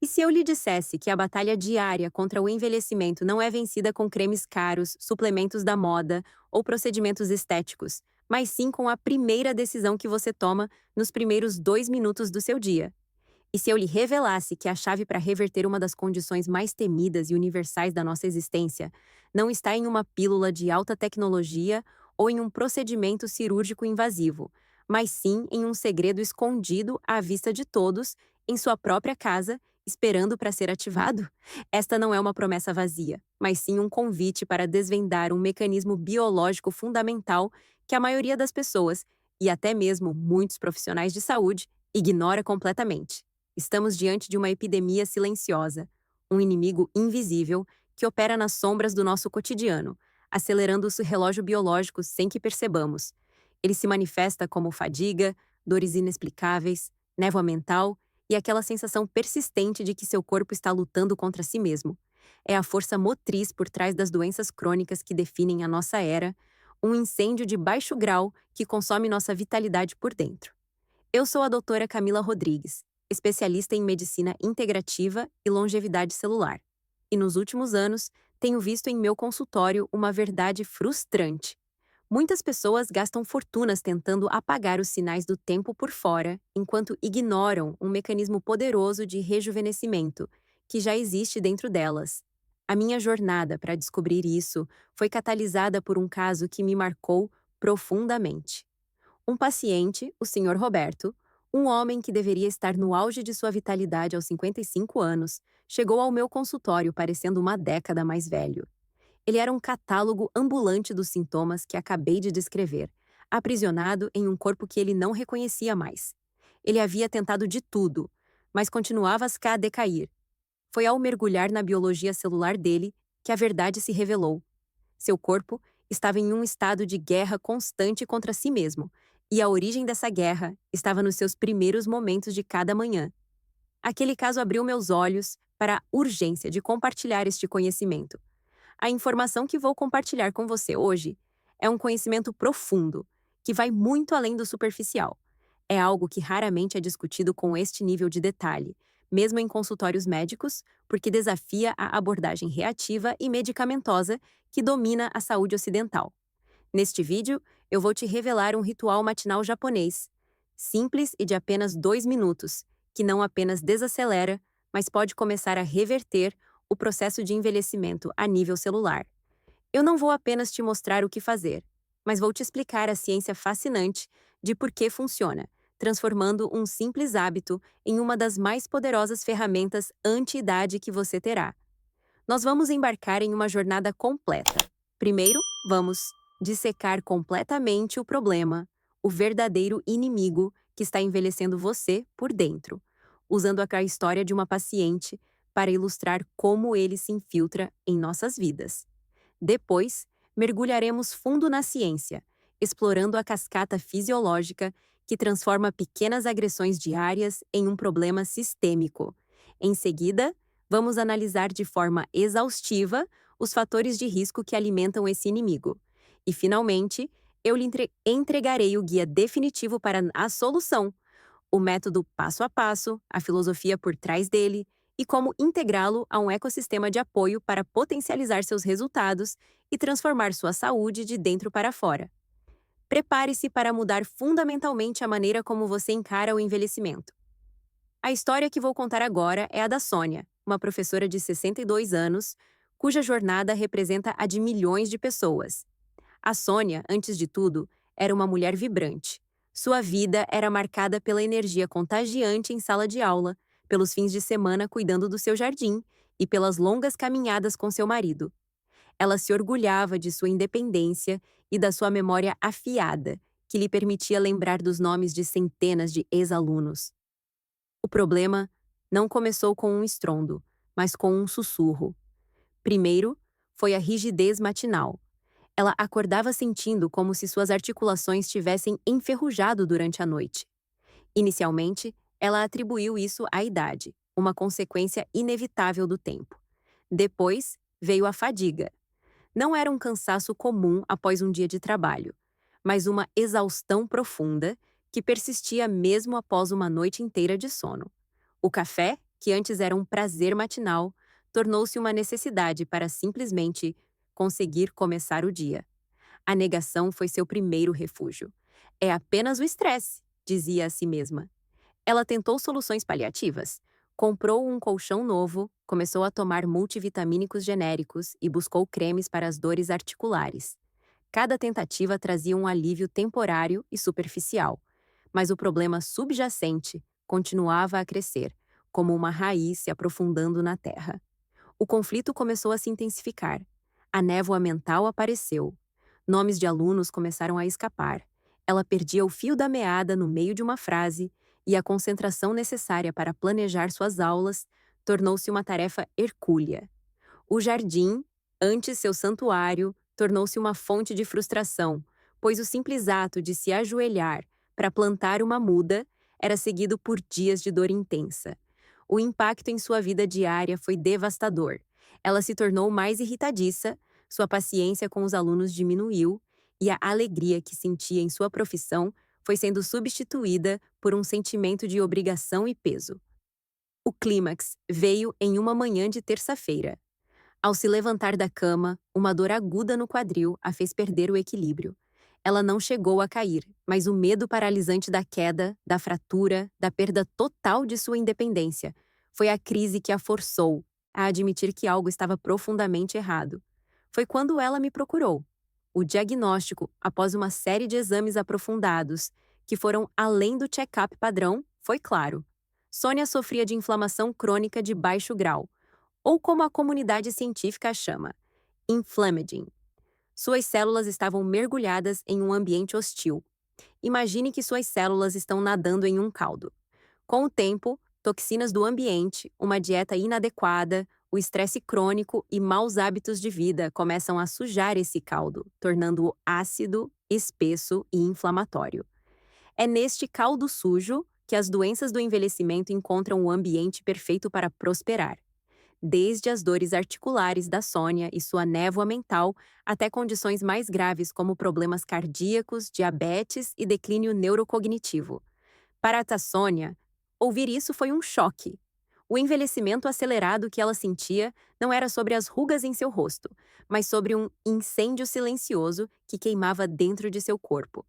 E se eu lhe dissesse que a batalha diária contra o envelhecimento não é vencida com cremes caros, suplementos da moda ou procedimentos estéticos, mas sim com a primeira decisão que você toma nos primeiros 2 minutos do seu dia? E se eu lhe revelasse que a chave para reverter uma das condições mais temidas e universais da nossa existência não está em uma pílula de alta tecnologia ou em um procedimento cirúrgico invasivo, mas sim em um segredo escondido à vista de todos, em sua própria casa, esperando para ser ativado? Esta não é uma promessa vazia, mas sim um convite para desvendar um mecanismo biológico fundamental que a maioria das pessoas, e até mesmo muitos profissionais de saúde, ignora completamente. Estamos diante de uma epidemia silenciosa, um inimigo invisível que opera nas sombras do nosso cotidiano, acelerando o relógio biológico sem que percebamos. Ele se manifesta como fadiga, dores inexplicáveis, névoa mental e aquela sensação persistente de que seu corpo está lutando contra si mesmo. É a força motriz por trás das doenças crônicas que definem a nossa era, um incêndio de baixo grau que consome nossa vitalidade por dentro. Eu sou a doutora Camila Rodrigues, especialista em medicina integrativa e longevidade celular. E nos últimos anos, tenho visto em meu consultório uma verdade frustrante. Muitas pessoas gastam fortunas tentando apagar os sinais do tempo por fora, enquanto ignoram um mecanismo poderoso de rejuvenescimento que já existe dentro delas. A minha jornada para descobrir isso foi catalisada por um caso que me marcou profundamente. Um paciente, o Senhor Roberto, um homem que deveria estar no auge de sua vitalidade aos 55 anos, chegou ao meu consultório parecendo uma década mais velho. Ele era um catálogo ambulante dos sintomas que acabei de descrever, aprisionado em um corpo que ele não reconhecia mais. Ele havia tentado de tudo, mas continuava a decair. Foi ao mergulhar na biologia celular dele que a verdade se revelou. Seu corpo estava em um estado de guerra constante contra si mesmo, e a origem dessa guerra estava nos seus primeiros momentos de cada manhã. Aquele caso abriu meus olhos para a urgência de compartilhar este conhecimento. A informação que vou compartilhar com você hoje é um conhecimento profundo, que vai muito além do superficial. É algo que raramente é discutido com este nível de detalhe, mesmo em consultórios médicos, porque desafia a abordagem reativa e medicamentosa que domina a saúde ocidental. Neste vídeo, eu vou te revelar um ritual matinal japonês, simples e de apenas 2 minutos, que não apenas desacelera, mas pode começar a reverter o processo de envelhecimento a nível celular. Eu não vou apenas te mostrar o que fazer, mas vou te explicar a ciência fascinante de por que funciona, transformando um simples hábito em uma das mais poderosas ferramentas anti-idade que você terá. Nós vamos embarcar em uma jornada completa. Primeiro, vamos dissecar completamente o problema, o verdadeiro inimigo que está envelhecendo você por dentro, usando a história de uma paciente para ilustrar como ele se infiltra em nossas vidas. Depois, mergulharemos fundo na ciência, explorando a cascata fisiológica que transforma pequenas agressões diárias em um problema sistêmico. Em seguida, vamos analisar de forma exaustiva os fatores de risco que alimentam esse inimigo. E, finalmente, eu lhe entregarei o guia definitivo para a solução, o método passo a passo, a filosofia por trás dele e como integrá-lo a um ecossistema de apoio para potencializar seus resultados e transformar sua saúde de dentro para fora. Prepare-se para mudar fundamentalmente a maneira como você encara o envelhecimento. A história que vou contar agora é a da Sônia, uma professora de 62 anos, cuja jornada representa a de milhões de pessoas. A Sônia, antes de tudo, era uma mulher vibrante. Sua vida era marcada pela energia contagiante em sala de aula, pelos fins de semana cuidando do seu jardim e pelas longas caminhadas com seu marido. Ela se orgulhava de sua independência e da sua memória afiada, que lhe permitia lembrar dos nomes de centenas de ex-alunos. O problema não começou com um estrondo, mas com um sussurro. Primeiro, foi a rigidez matinal. Ela acordava sentindo como se suas articulações tivessem enferrujado durante a noite. Inicialmente, ela atribuiu isso à idade, uma consequência inevitável do tempo. Depois, veio a fadiga. Não era um cansaço comum após um dia de trabalho, mas uma exaustão profunda que persistia mesmo após uma noite inteira de sono. O café, que antes era um prazer matinal, tornou-se uma necessidade para simplesmente conseguir começar o dia. A negação foi seu primeiro refúgio. É apenas o estresse, dizia a si mesma. Ela tentou soluções paliativas. Comprou um colchão novo, começou a tomar multivitamínicos genéricos e buscou cremes para as dores articulares. Cada tentativa trazia um alívio temporário e superficial, mas o problema subjacente continuava a crescer, como uma raiz se aprofundando na terra. O conflito começou a se intensificar. A névoa mental apareceu. Nomes de alunos começaram a escapar. Ela perdia o fio da meada no meio de uma frase e a concentração necessária para planejar suas aulas tornou-se uma tarefa hercúlea. O jardim, antes seu santuário, tornou-se uma fonte de frustração, pois o simples ato de se ajoelhar para plantar uma muda era seguido por dias de dor intensa. O impacto em sua vida diária foi devastador. Ela se tornou mais irritadiça, sua paciência com os alunos diminuiu e a alegria que sentia em sua profissão foi sendo substituída por um sentimento de obrigação e peso. O clímax veio em uma manhã de terça-feira. Ao se levantar da cama, uma dor aguda no quadril a fez perder o equilíbrio. Ela não chegou a cair, mas o medo paralisante da queda, da fratura, da perda total de sua independência, foi a crise que a forçou a admitir que algo estava profundamente errado. Foi quando ela me procurou. O diagnóstico, após uma série de exames aprofundados, que foram além do check-up padrão, foi claro. Sônia sofria de inflamação crônica de baixo grau, ou como a comunidade científica a chama, inflammaging. Suas células estavam mergulhadas em um ambiente hostil. Imagine que suas células estão nadando em um caldo. Com o tempo, toxinas do ambiente, uma dieta inadequada, o estresse crônico e maus hábitos de vida começam a sujar esse caldo, tornando-o ácido, espesso e inflamatório. É neste caldo sujo que as doenças do envelhecimento encontram o ambiente perfeito para prosperar. Desde as dores articulares da Sônia e sua névoa mental, até condições mais graves como problemas cardíacos, diabetes e declínio neurocognitivo. Para a Sônia, ouvir isso foi um choque. O envelhecimento acelerado que ela sentia não era sobre as rugas em seu rosto, mas sobre um incêndio silencioso que queimava dentro de seu corpo.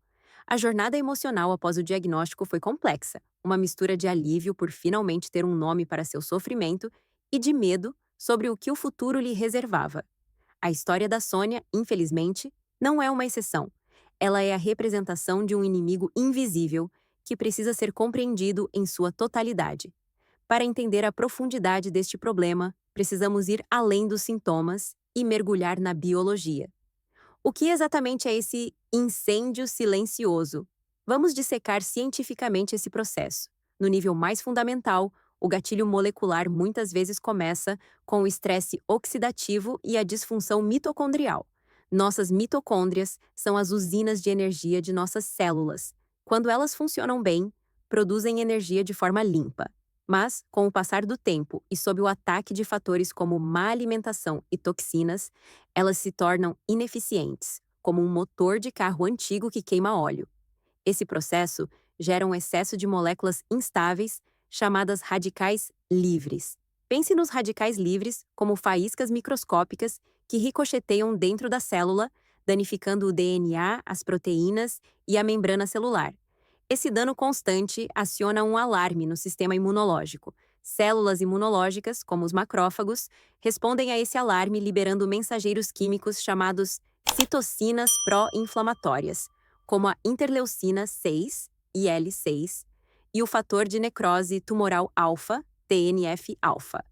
A jornada emocional após o diagnóstico foi complexa, uma mistura de alívio por finalmente ter um nome para seu sofrimento e de medo sobre o que o futuro lhe reservava. A história da Sônia, infelizmente, não é uma exceção. Ela é a representação de um inimigo invisível que precisa ser compreendido em sua totalidade. Para entender a profundidade deste problema, precisamos ir além dos sintomas e mergulhar na biologia. O que exatamente é esse incêndio silencioso? Vamos dissecar cientificamente esse processo. No nível mais fundamental, o gatilho molecular muitas vezes começa com o estresse oxidativo e a disfunção mitocondrial. Nossas mitocôndrias são as usinas de energia de nossas células. Quando elas funcionam bem, produzem energia de forma limpa. Mas, com o passar do tempo e sob o ataque de fatores como má alimentação e toxinas, elas se tornam ineficientes, como um motor de carro antigo que queima óleo. Esse processo gera um excesso de moléculas instáveis, chamadas radicais livres. Pense nos radicais livres como faíscas microscópicas que ricocheteiam dentro da célula, danificando o DNA, as proteínas e a membrana celular. Esse dano constante aciona um alarme no sistema imunológico. Células imunológicas, como os macrófagos, respondem a esse alarme liberando mensageiros químicos chamados citocinas pró-inflamatórias, como a interleucina 6, IL-6, e o fator de necrose tumoral alfa, TNF-alfa.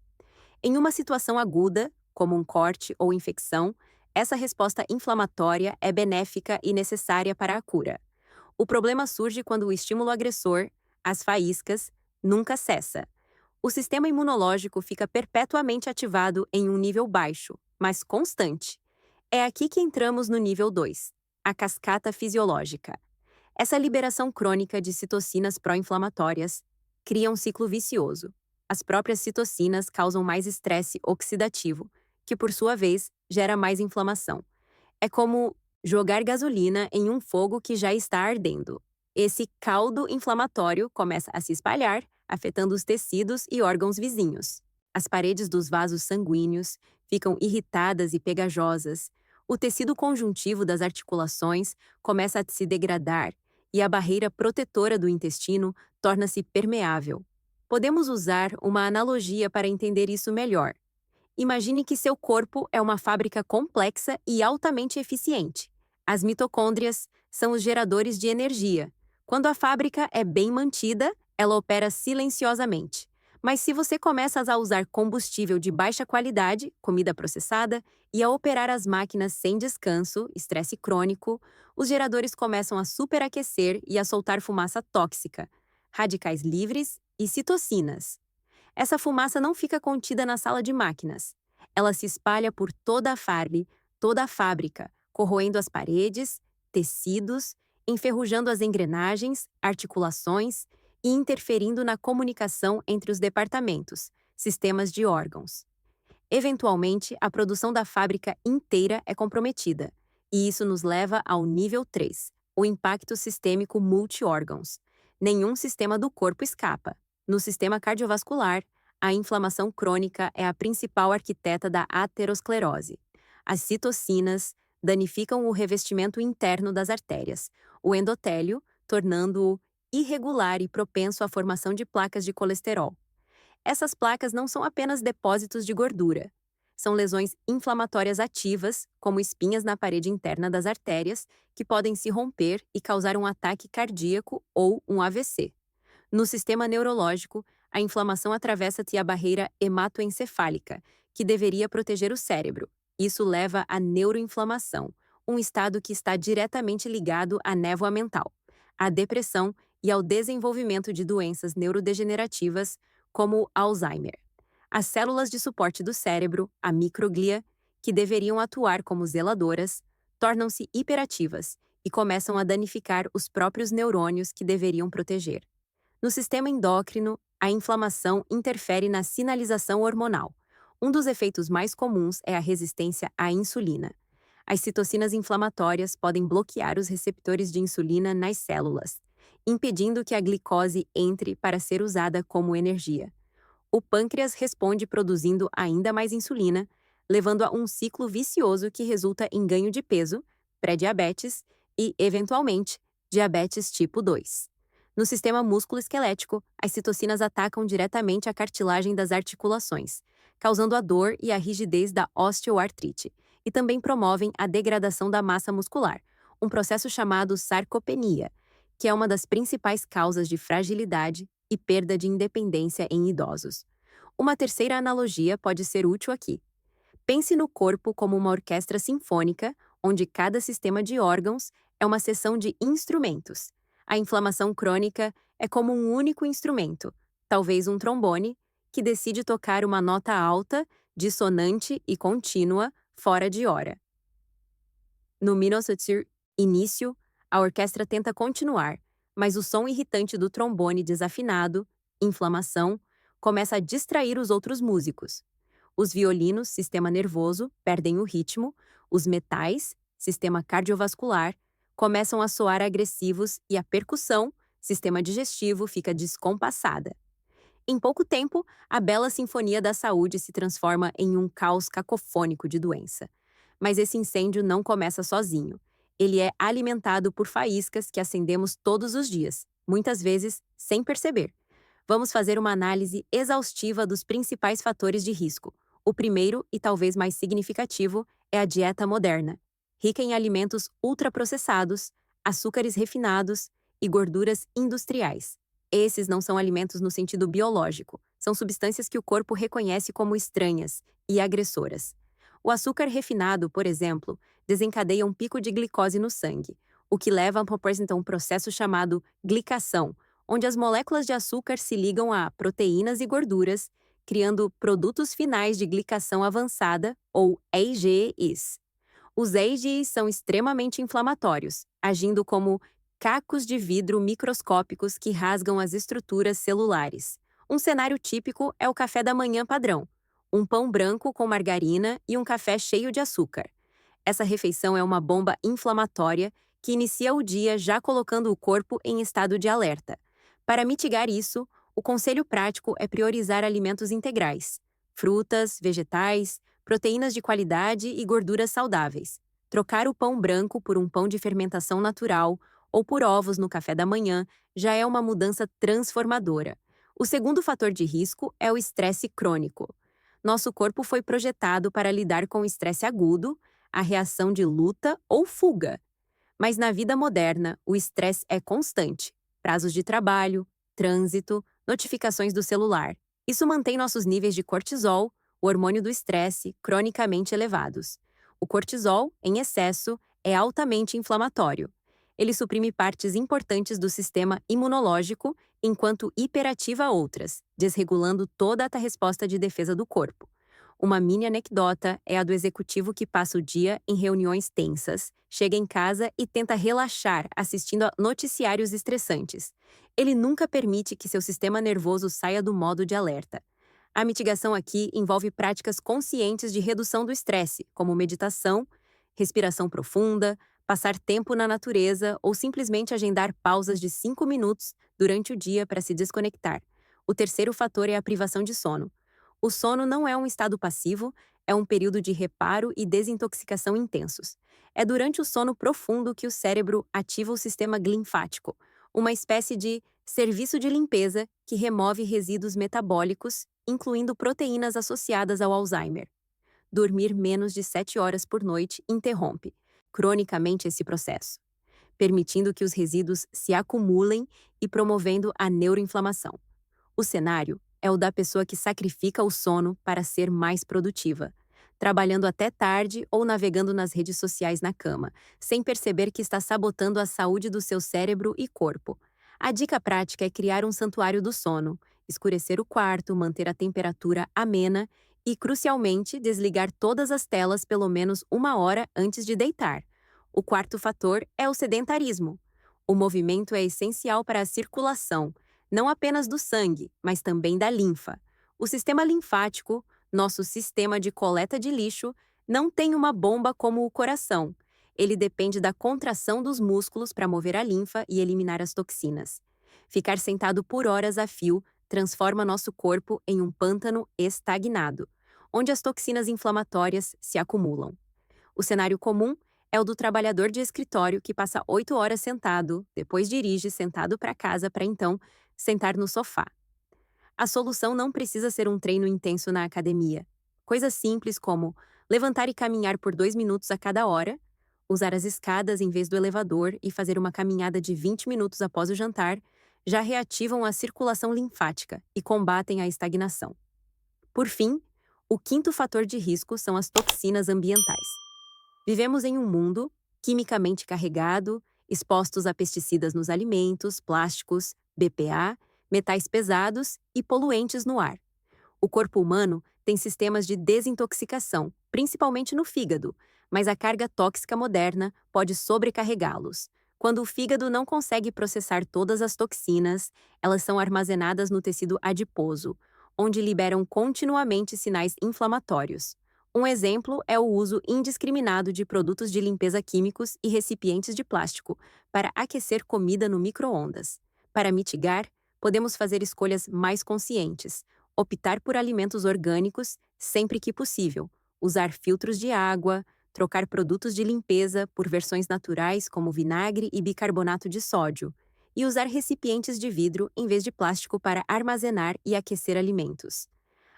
Em uma situação aguda, como um corte ou infecção, essa resposta inflamatória é benéfica e necessária para a cura. O problema surge quando o estímulo agressor, as faíscas, nunca cessa. O sistema imunológico fica perpetuamente ativado em um nível baixo, mas constante. É aqui que entramos no nível 2, a cascata fisiológica. Essa liberação crônica de citocinas pró-inflamatórias cria um ciclo vicioso. As próprias citocinas causam mais estresse oxidativo, que por sua vez gera mais inflamação. É como jogar gasolina em um fogo que já está ardendo. Esse caldo inflamatório começa a se espalhar, afetando os tecidos e órgãos vizinhos. As paredes dos vasos sanguíneos ficam irritadas e pegajosas. O tecido conjuntivo das articulações começa a se degradar e a barreira protetora do intestino torna-se permeável. Podemos usar uma analogia para entender isso melhor. Imagine que seu corpo é uma fábrica complexa e altamente eficiente. As mitocôndrias são os geradores de energia. Quando a fábrica é bem mantida, ela opera silenciosamente. Mas se você começa a usar combustível de baixa qualidade, comida processada, e a operar as máquinas sem descanso, estresse crônico, os geradores começam a superaquecer e a soltar fumaça tóxica, radicais livres e citocinas. Essa fumaça não fica contida na sala de máquinas. Ela se espalha por toda a fábrica, corroendo as paredes, tecidos, enferrujando as engrenagens, articulações e interferindo na comunicação entre os departamentos, sistemas de órgãos. Eventualmente, a produção da fábrica inteira é comprometida, e isso nos leva ao nível 3, o impacto sistêmico multi-órgãos. Nenhum sistema do corpo escapa. No sistema cardiovascular, a inflamação crônica é a principal arquiteta da aterosclerose. As citocinas danificam o revestimento interno das artérias, o endotélio, tornando-o irregular e propenso à formação de placas de colesterol. Essas placas não são apenas depósitos de gordura. São lesões inflamatórias ativas, como espinhas na parede interna das artérias, que podem se romper e causar um ataque cardíaco ou um AVC. No sistema neurológico, a inflamação atravessa-te a barreira hematoencefálica, que deveria proteger o cérebro. Isso leva à neuroinflamação, um estado que está diretamente ligado à névoa mental, à depressão e ao desenvolvimento de doenças neurodegenerativas, como Alzheimer. As células de suporte do cérebro, a microglia, que deveriam atuar como zeladoras, tornam-se hiperativas e começam a danificar os próprios neurônios que deveriam proteger. No sistema endócrino, a inflamação interfere na sinalização hormonal. Um dos efeitos mais comuns é a resistência à insulina. As citocinas inflamatórias podem bloquear os receptores de insulina nas células, impedindo que a glicose entre para ser usada como energia. O pâncreas responde produzindo ainda mais insulina, levando a um ciclo vicioso que resulta em ganho de peso, pré-diabetes e, eventualmente, diabetes tipo 2. No sistema músculo-esquelético, as citocinas atacam diretamente a cartilagem das articulações, causando a dor e a rigidez da osteoartrite, e também promovem a degradação da massa muscular, um processo chamado sarcopenia, que é uma das principais causas de fragilidade e perda de independência em idosos. Uma terceira analogia pode ser útil aqui. Pense no corpo como uma orquestra sinfônica, onde cada sistema de órgãos é uma seção de instrumentos. A inflamação crônica é como um único instrumento, talvez um trombone, que decide tocar uma nota alta, dissonante e contínua, fora de hora. No Minosotsir início, a orquestra tenta continuar, mas o som irritante do trombone desafinado, inflamação, começa a distrair os outros músicos. Os violinos, sistema nervoso, perdem o ritmo, os metais, sistema cardiovascular, começam a soar agressivos e a percussão, sistema digestivo, fica descompassada. Em pouco tempo, a bela sinfonia da saúde se transforma em um caos cacofônico de doença. Mas esse incêndio não começa sozinho. Ele é alimentado por faíscas que acendemos todos os dias, muitas vezes sem perceber. Vamos fazer uma análise exaustiva dos principais fatores de risco. O primeiro, e talvez mais significativo, é a dieta moderna, rica em alimentos ultraprocessados, açúcares refinados e gorduras industriais. Esses não são alimentos no sentido biológico, são substâncias que o corpo reconhece como estranhas e agressoras. O açúcar refinado, por exemplo, desencadeia um pico de glicose no sangue, o que leva a um processo chamado glicação, onde as moléculas de açúcar se ligam a proteínas e gorduras, criando produtos finais de glicação avançada, ou EIGs. Os EIGs são extremamente inflamatórios, agindo como cacos de vidro microscópicos que rasgam as estruturas celulares. Um cenário típico é o café da manhã padrão, um pão branco com margarina e um café cheio de açúcar. Essa refeição é uma bomba inflamatória que inicia o dia já colocando o corpo em estado de alerta. Para mitigar isso, O conselho prático é priorizar alimentos integrais, frutas, vegetais, proteínas de qualidade e gorduras saudáveis. Trocar o pão branco por um pão de fermentação natural ou por ovos no café da manhã já é uma mudança transformadora. O segundo fator de risco é o estresse crônico. Nosso corpo foi projetado para lidar com o estresse agudo, a reação de luta ou fuga. Mas na vida moderna, o estresse é constante. Prazos de trabalho, trânsito, notificações do celular. Isso mantém nossos níveis de cortisol, o hormônio do estresse, cronicamente elevados. O cortisol, em excesso, é altamente inflamatório. Ele suprime partes importantes do sistema imunológico, enquanto hiperativa outras, desregulando toda a resposta de defesa do corpo. Uma mini anedota é a do executivo que passa o dia em reuniões tensas, chega em casa e tenta relaxar assistindo a noticiários estressantes. Ele nunca permite que seu sistema nervoso saia do modo de alerta. A mitigação aqui envolve práticas conscientes de redução do estresse, como meditação, respiração profunda, passar tempo na natureza ou simplesmente agendar pausas de 5 minutos durante o dia para se desconectar. O terceiro fator é a privação de sono. O sono não é um estado passivo, é um período de reparo e desintoxicação intensos. É durante o sono profundo que o cérebro ativa o sistema linfático, uma espécie de serviço de limpeza que remove resíduos metabólicos, incluindo proteínas associadas ao Alzheimer. Dormir menos de 7 horas por noite interrompe, cronicamente, esse processo, permitindo que os resíduos se acumulem e promovendo a neuroinflamação. O cenário é o da pessoa que sacrifica o sono para ser mais produtiva, trabalhando até tarde ou navegando nas redes sociais na cama, sem perceber que está sabotando a saúde do seu cérebro e corpo. A dica prática é criar um santuário do sono, escurecer o quarto, manter a temperatura amena e, crucialmente, desligar todas as telas pelo menos 1 hora antes de deitar. O quarto fator é o sedentarismo. O movimento é essencial para a circulação, não apenas do sangue, mas também da linfa. O sistema linfático, nosso sistema de coleta de lixo, não tem uma bomba como o coração. Ele depende da contração dos músculos para mover a linfa e eliminar as toxinas. Ficar sentado por horas a fio transforma nosso corpo em um pântano estagnado, onde as toxinas inflamatórias se acumulam. O cenário comum é o do trabalhador de escritório que passa 8 horas sentado, depois dirige sentado para casa para então sentar no sofá. A solução não precisa ser um treino intenso na academia. Coisas simples como levantar e caminhar por 2 minutos a cada hora, usar as escadas em vez do elevador e fazer uma caminhada de 20 minutos após o jantar já reativam a circulação linfática e combatem a estagnação. Por fim, o quinto fator de risco são as toxinas ambientais. Vivemos em um mundo quimicamente carregado, expostos a pesticidas nos alimentos, plásticos, BPA, metais pesados e poluentes no ar. O corpo humano tem sistemas de desintoxicação, principalmente no fígado, mas a carga tóxica moderna pode sobrecarregá-los. Quando o fígado não consegue processar todas as toxinas, elas são armazenadas no tecido adiposo, onde liberam continuamente sinais inflamatórios. Um exemplo é o uso indiscriminado de produtos de limpeza químicos e recipientes de plástico para aquecer comida no micro-ondas. Para mitigar, podemos fazer escolhas mais conscientes, optar por alimentos orgânicos sempre que possível, usar filtros de água, trocar produtos de limpeza por versões naturais como vinagre e bicarbonato de sódio, e usar recipientes de vidro em vez de plástico para armazenar e aquecer alimentos.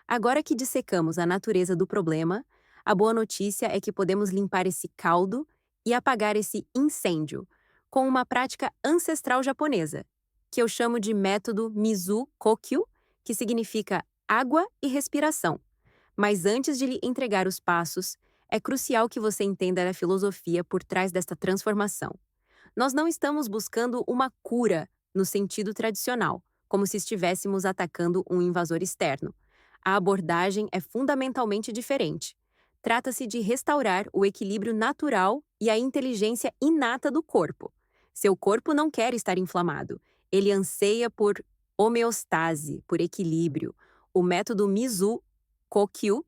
Agora que dissecamos a natureza do problema, a boa notícia é que podemos limpar esse caldo e apagar esse incêndio com uma prática ancestral japonesa, que eu chamo de método Mizu-Kokyu, que significa água e respiração. Mas antes de lhe entregar os passos, é crucial que você entenda a filosofia por trás desta transformação. Nós não estamos buscando uma cura no sentido tradicional, como se estivéssemos atacando um invasor externo. A abordagem é fundamentalmente diferente. Trata-se de restaurar o equilíbrio natural e a inteligência inata do corpo. Seu corpo não quer estar inflamado. Ele anseia por homeostase, por equilíbrio. O método Mizu-Kokyu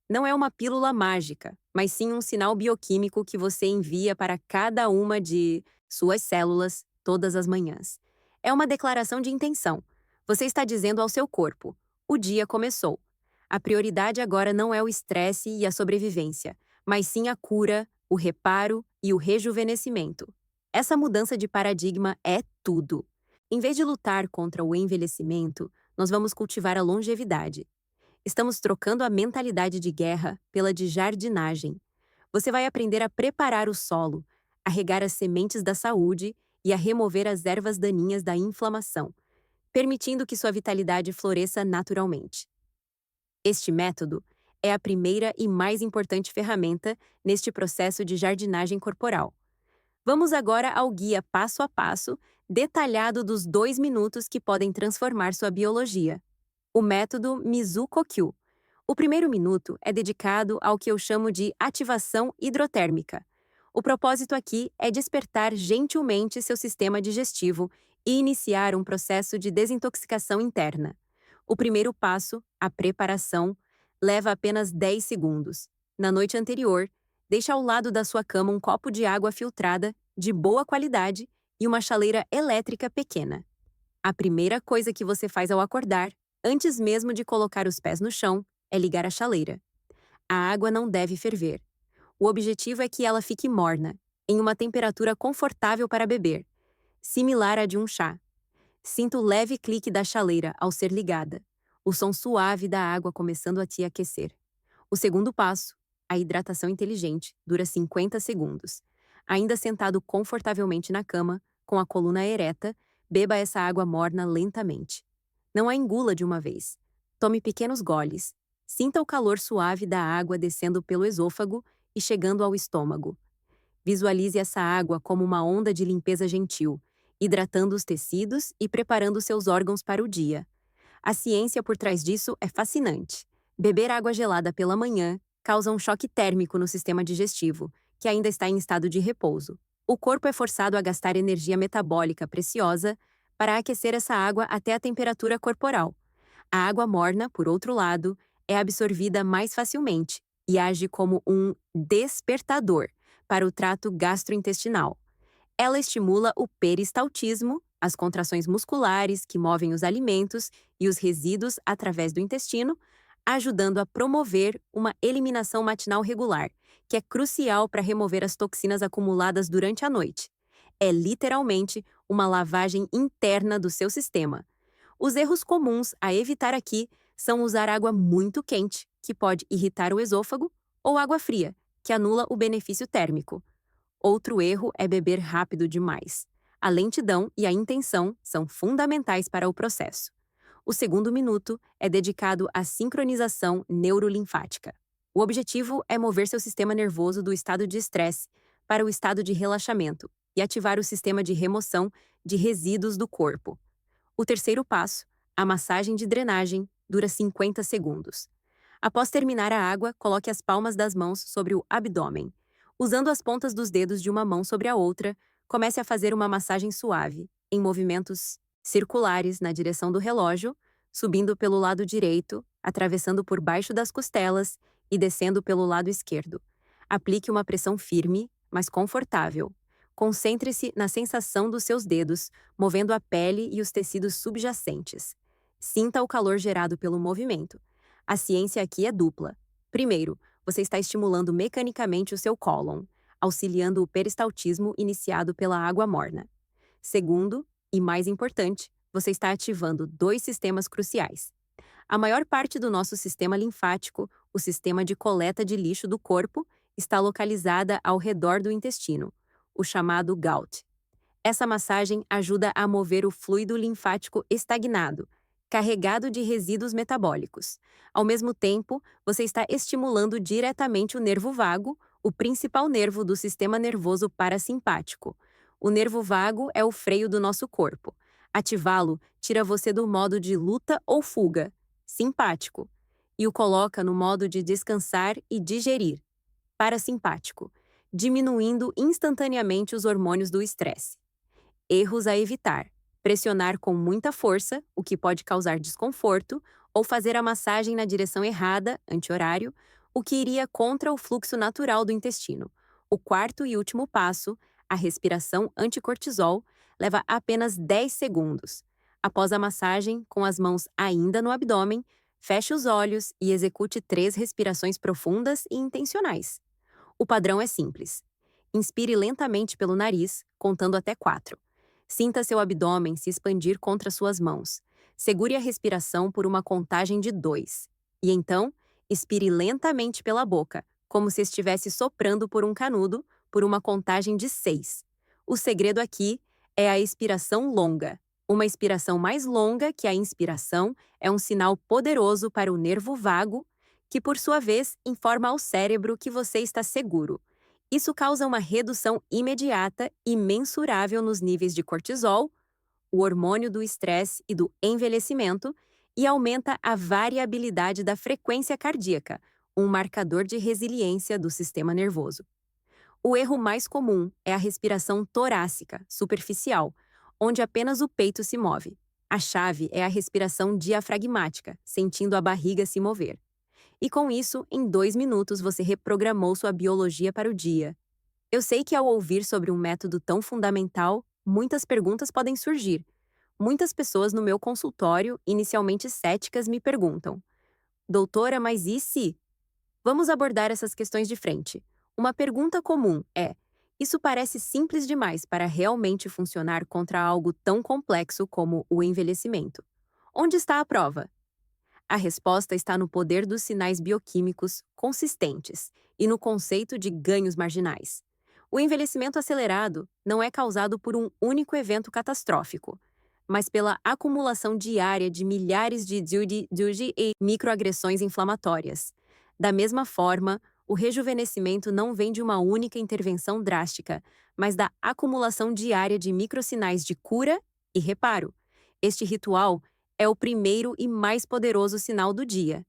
não é uma pílula mágica, mas sim um sinal bioquímico que você envia para cada uma de suas células todas as manhãs. É uma declaração de intenção. Você está dizendo ao seu corpo: o dia começou. A prioridade agora não é o estresse e a sobrevivência, mas sim a cura, o reparo e o rejuvenescimento. Essa mudança de paradigma é tudo. Em vez de lutar contra o envelhecimento, nós vamos cultivar a longevidade. Estamos trocando a mentalidade de guerra pela de jardinagem. Você vai aprender a preparar o solo, a regar as sementes da saúde e a remover as ervas daninhas da inflamação, permitindo que sua vitalidade floresça naturalmente. Este método é a primeira e mais importante ferramenta neste processo de jardinagem corporal. Vamos agora ao guia passo a passo, detalhado dos 2 minutos que podem transformar sua biologia. O método Mizuko-Kyu. O primeiro minuto é dedicado ao que eu chamo de ativação hidrotérmica. O propósito aqui é despertar gentilmente seu sistema digestivo e iniciar um processo de desintoxicação interna. O primeiro passo, a preparação, leva apenas 10 segundos. Na noite anterior, deixe ao lado da sua cama um copo de água filtrada, de boa qualidade, e uma chaleira elétrica pequena. A primeira coisa que você faz ao acordar, antes mesmo de colocar os pés no chão, é ligar a chaleira. A água não deve ferver. O objetivo é que ela fique morna, em uma temperatura confortável para beber, similar à de um chá. Sinta o leve clique da chaleira ao ser ligada, o som suave da água começando a te aquecer. O segundo passo, a hidratação inteligente, dura 50 segundos. Ainda sentado confortavelmente na cama, com a coluna ereta, beba essa água morna lentamente. Não a engula de uma vez. Tome pequenos goles. Sinta o calor suave da água descendo pelo esôfago e chegando ao estômago. Visualize essa água como uma onda de limpeza gentil, hidratando os tecidos e preparando seus órgãos para o dia. A ciência por trás disso é fascinante. Beber água gelada pela manhã causa um choque térmico no sistema digestivo, que ainda está em estado de repouso. O corpo é forçado a gastar energia metabólica preciosa para aquecer essa água até a temperatura corporal. A água morna, por outro lado, é absorvida mais facilmente e age como um despertador para o trato gastrointestinal. Ela estimula o peristaltismo, as contrações musculares que movem os alimentos e os resíduos através do intestino, ajudando a promover uma eliminação matinal regular, que é crucial para remover as toxinas acumuladas durante a noite. É literalmente uma lavagem interna do seu sistema. Os erros comuns a evitar aqui são usar água muito quente, que pode irritar o esôfago, ou água fria, que anula o benefício térmico. Outro erro é beber rápido demais. A lentidão e a intenção são fundamentais para o processo. O segundo minuto é dedicado à sincronização neurolinfática. O objetivo é mover seu sistema nervoso do estado de estresse para o estado de relaxamento e ativar o sistema de remoção de resíduos do corpo. O terceiro passo, a massagem de drenagem, dura 50 segundos. Após terminar a água, coloque as palmas das mãos sobre o abdômen. Usando as pontas dos dedos de uma mão sobre a outra, comece a fazer uma massagem suave, em movimentos circulares na direção do relógio, subindo pelo lado direito, atravessando por baixo das costelas e descendo pelo lado esquerdo. Aplique uma pressão firme, mas confortável. Concentre-se na sensação dos seus dedos, movendo a pele e os tecidos subjacentes. Sinta o calor gerado pelo movimento. A ciência aqui é dupla. Primeiro, você está estimulando mecanicamente o seu cólon, auxiliando o peristaltismo iniciado pela água morna. Segundo, e mais importante, você está ativando dois sistemas cruciais. A maior parte do nosso sistema linfático, o sistema de coleta de lixo do corpo, está localizada ao redor do intestino, o chamado GOUT. Essa massagem ajuda a mover o fluido linfático estagnado, carregado de resíduos metabólicos. Ao mesmo tempo, você está estimulando diretamente o nervo vago, o principal nervo do sistema nervoso parasimpático. O nervo vago é o freio do nosso corpo. Ativá-lo tira você do modo de luta ou fuga, simpático, e o coloca no modo de descansar e digerir, parasimpático, diminuindo instantaneamente os hormônios do estresse. Erros a evitar: pressionar com muita força, o que pode causar desconforto, ou fazer a massagem na direção errada, anti-horário, o que iria contra o fluxo natural do intestino. O quarto e último passo, a respiração anticortisol, leva apenas 10 segundos. Após a massagem, com as mãos ainda no abdômen, feche os olhos e execute 3 respirações profundas e intencionais. O padrão é simples. Inspire lentamente pelo nariz, contando até 4. Sinta seu abdômen se expandir contra suas mãos. Segure a respiração por uma contagem de 2. E então, expire lentamente pela boca, como se estivesse soprando por um canudo, por uma contagem de 6. O segredo aqui é a expiração longa. Uma expiração mais longa que a inspiração é um sinal poderoso para o nervo vago, que por sua vez informa ao cérebro que você está seguro. Isso causa uma redução imediata e mensurável nos níveis de cortisol, o hormônio do estresse e do envelhecimento, e aumenta a variabilidade da frequência cardíaca, um marcador de resiliência do sistema nervoso. O erro mais comum é a respiração torácica, superficial, onde apenas o peito se move. A chave é a respiração diafragmática, sentindo a barriga se mover. E com isso, em 2 minutos você reprogramou sua biologia para o dia. Eu sei que ao ouvir sobre um método tão fundamental, muitas perguntas podem surgir. Muitas pessoas no meu consultório, inicialmente céticas, me perguntam: Doutora, mas e se? Vamos abordar essas questões de frente. Uma pergunta comum é: isso parece simples demais para realmente funcionar contra algo tão complexo como o envelhecimento. Onde está a prova? A resposta está no poder dos sinais bioquímicos consistentes e no conceito de ganhos marginais. O envelhecimento acelerado não é causado por um único evento catastrófico, mas pela acumulação diária de milhares de DUD e microagressões inflamatórias. Da mesma forma, o rejuvenescimento não vem de uma única intervenção drástica, mas da acumulação diária de microsinais de cura e reparo. Este ritual é o primeiro e mais poderoso sinal do dia.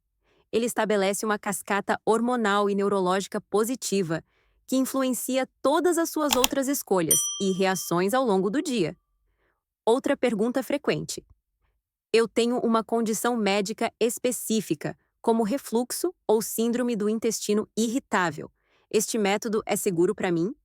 Ele estabelece uma cascata hormonal e neurológica positiva, que influencia todas as suas outras escolhas e reações ao longo do dia. Outra pergunta frequente: eu tenho uma condição médica específica, como refluxo ou síndrome do intestino irritável. Este método é seguro para mim?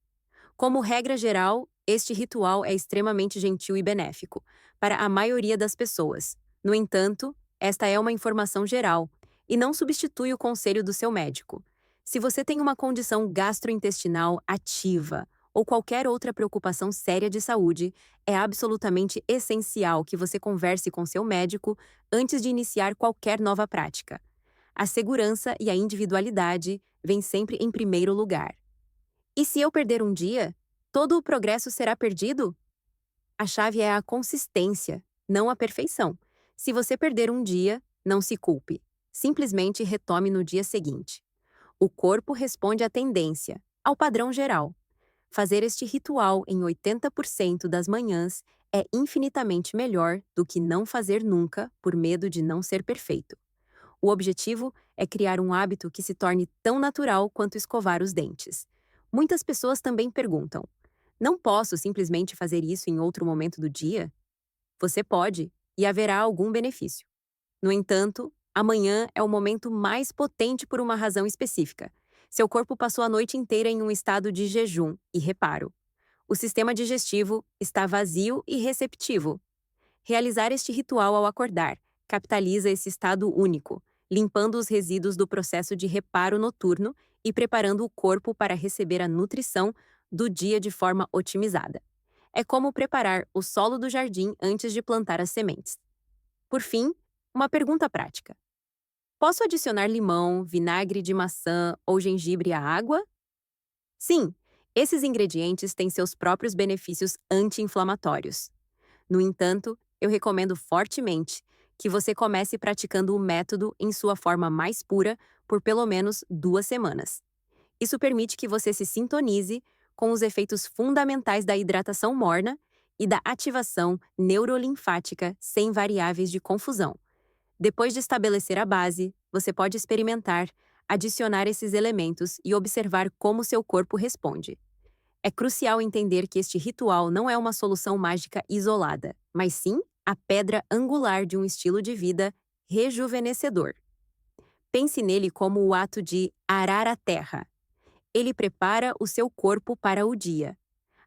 Como regra geral, este ritual é extremamente gentil e benéfico para a maioria das pessoas. No entanto, esta é uma informação geral e não substitui o conselho do seu médico. Se você tem uma condição gastrointestinal ativa ou qualquer outra preocupação séria de saúde, é absolutamente essencial que você converse com seu médico antes de iniciar qualquer nova prática. A segurança e a individualidade vêm sempre em primeiro lugar. E se eu perder um dia, todo o progresso será perdido? A chave é a consistência, não a perfeição. Se você perder um dia, não se culpe. Simplesmente retome no dia seguinte. O corpo responde à tendência, ao padrão geral. Fazer este ritual em 80% das manhãs é infinitamente melhor do que não fazer nunca por medo de não ser perfeito. O objetivo é criar um hábito que se torne tão natural quanto escovar os dentes. Muitas pessoas também perguntam: não posso simplesmente fazer isso em outro momento do dia? Você pode, e haverá algum benefício. No entanto, amanhã é o momento mais potente por uma razão específica. Seu corpo passou a noite inteira em um estado de jejum e reparo. O sistema digestivo está vazio e receptivo. Realizar este ritual ao acordar capitaliza esse estado único, limpando os resíduos do processo de reparo noturno e preparando o corpo para receber a nutrição do dia de forma otimizada. É como preparar o solo do jardim antes de plantar as sementes. Por fim, uma pergunta prática: posso adicionar limão, vinagre de maçã ou gengibre à água? Sim, esses ingredientes têm seus próprios benefícios anti-inflamatórios. No entanto, eu recomendo fortemente que você comece praticando o método em sua forma mais pura por pelo menos 2 semanas. Isso permite que você se sintonize com os efeitos fundamentais da hidratação morna e da ativação neurolinfática sem variáveis de confusão. Depois de estabelecer a base, você pode experimentar, adicionar esses elementos e observar como seu corpo responde. É crucial entender que este ritual não é uma solução mágica isolada, mas sim a pedra angular de um estilo de vida rejuvenescedor. Pense nele como o ato de arar a terra. Ele prepara o seu corpo para o dia.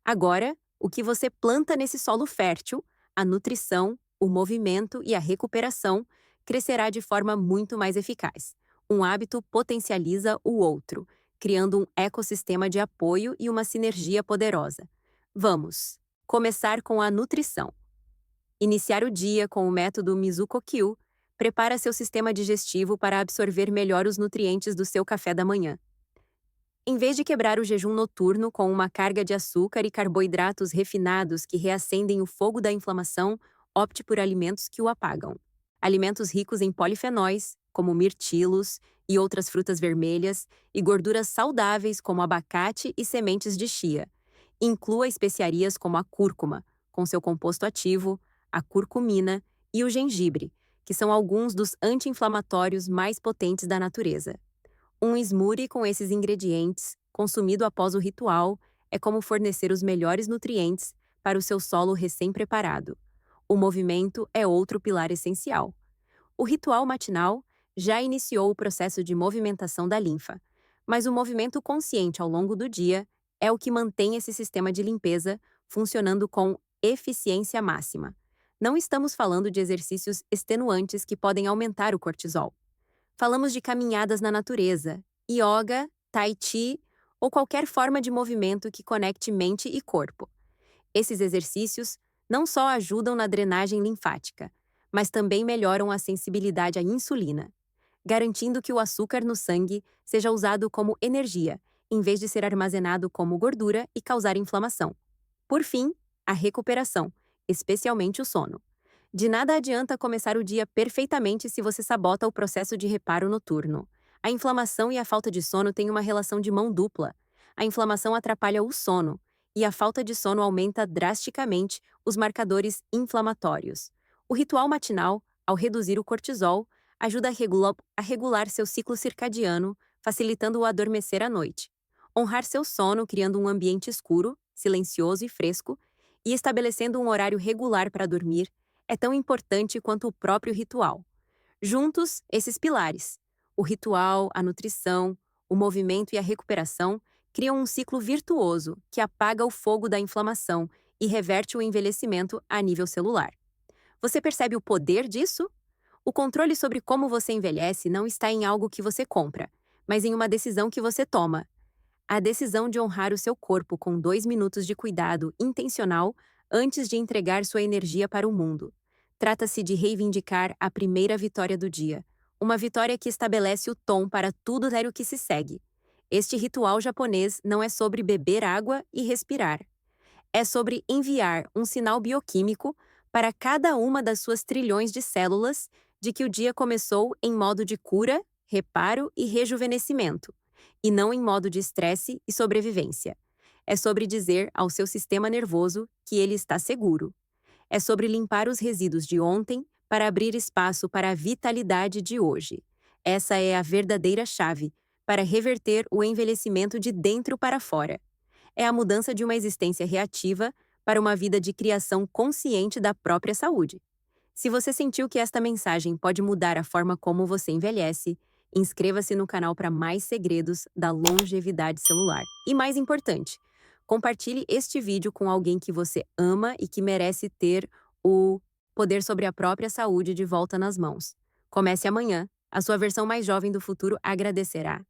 Agora, o que você planta nesse solo fértil, a nutrição, o movimento e a recuperação crescerá de forma muito mais eficaz. Um hábito potencializa o outro, criando um ecossistema de apoio e uma sinergia poderosa. Vamos começar com a nutrição. Iniciar o dia com o método Mizuko-Kyu prepara seu sistema digestivo para absorver melhor os nutrientes do seu café da manhã. Em vez de quebrar o jejum noturno com uma carga de açúcar e carboidratos refinados que reacendem o fogo da inflamação, opte por alimentos que o apagam. Alimentos ricos em polifenóis, como mirtilos e outras frutas vermelhas, e gorduras saudáveis, como abacate e sementes de chia. Inclua especiarias como a cúrcuma, com seu composto ativo, a curcumina e o gengibre, que são alguns dos anti-inflamatórios mais potentes da natureza. Um smoothie com esses ingredientes, consumido após o ritual, é como fornecer os melhores nutrientes para o seu solo recém-preparado. O movimento é outro pilar essencial. O ritual matinal já iniciou o processo de movimentação da linfa, mas o movimento consciente ao longo do dia é o que mantém esse sistema de limpeza funcionando com eficiência máxima. Não estamos falando de exercícios extenuantes que podem aumentar o cortisol. Falamos de caminhadas na natureza, yoga, tai chi ou qualquer forma de movimento que conecte mente e corpo. Esses exercícios não só ajudam na drenagem linfática, mas também melhoram a sensibilidade à insulina, garantindo que o açúcar no sangue seja usado como energia, em vez de ser armazenado como gordura e causar inflamação. Por fim, a recuperação, especialmente o sono. De nada adianta começar o dia perfeitamente se você sabota o processo de reparo noturno. A inflamação e a falta de sono têm uma relação de mão dupla. A inflamação atrapalha o sono, e a falta de sono aumenta drasticamente os marcadores inflamatórios. O ritual matinal, ao reduzir o cortisol, ajuda a regular seu ciclo circadiano, facilitando o adormecer à noite. Honrar seu sono criando um ambiente escuro, silencioso e fresco, e estabelecendo um horário regular para dormir é tão importante quanto o próprio ritual. Juntos, esses pilares, o ritual, a nutrição, o movimento e a recuperação, criam um ciclo virtuoso que apaga o fogo da inflamação e reverte o envelhecimento a nível celular. Você percebe o poder disso? O controle sobre como você envelhece não está em algo que você compra, mas em uma decisão que você toma. A decisão de honrar o seu corpo com 2 minutos de cuidado intencional antes de entregar sua energia para o mundo. Trata-se de reivindicar a primeira vitória do dia, uma vitória que estabelece o tom para tudo o que se segue. Este ritual japonês não é sobre beber água e respirar. É sobre enviar um sinal bioquímico para cada uma das suas trilhões de células de que o dia começou em modo de cura, reparo e rejuvenescimento, e não em modo de estresse e sobrevivência. É sobre dizer ao seu sistema nervoso que ele está seguro. É sobre limpar os resíduos de ontem para abrir espaço para a vitalidade de hoje. Essa é a verdadeira chave para reverter o envelhecimento de dentro para fora. É a mudança de uma existência reativa para uma vida de criação consciente da própria saúde. Se você sentiu que esta mensagem pode mudar a forma como você envelhece, inscreva-se no canal para mais segredos da longevidade celular. E mais importante, compartilhe este vídeo com alguém que você ama e que merece ter o poder sobre a própria saúde de volta nas mãos. Comece amanhã. A sua versão mais jovem do futuro agradecerá.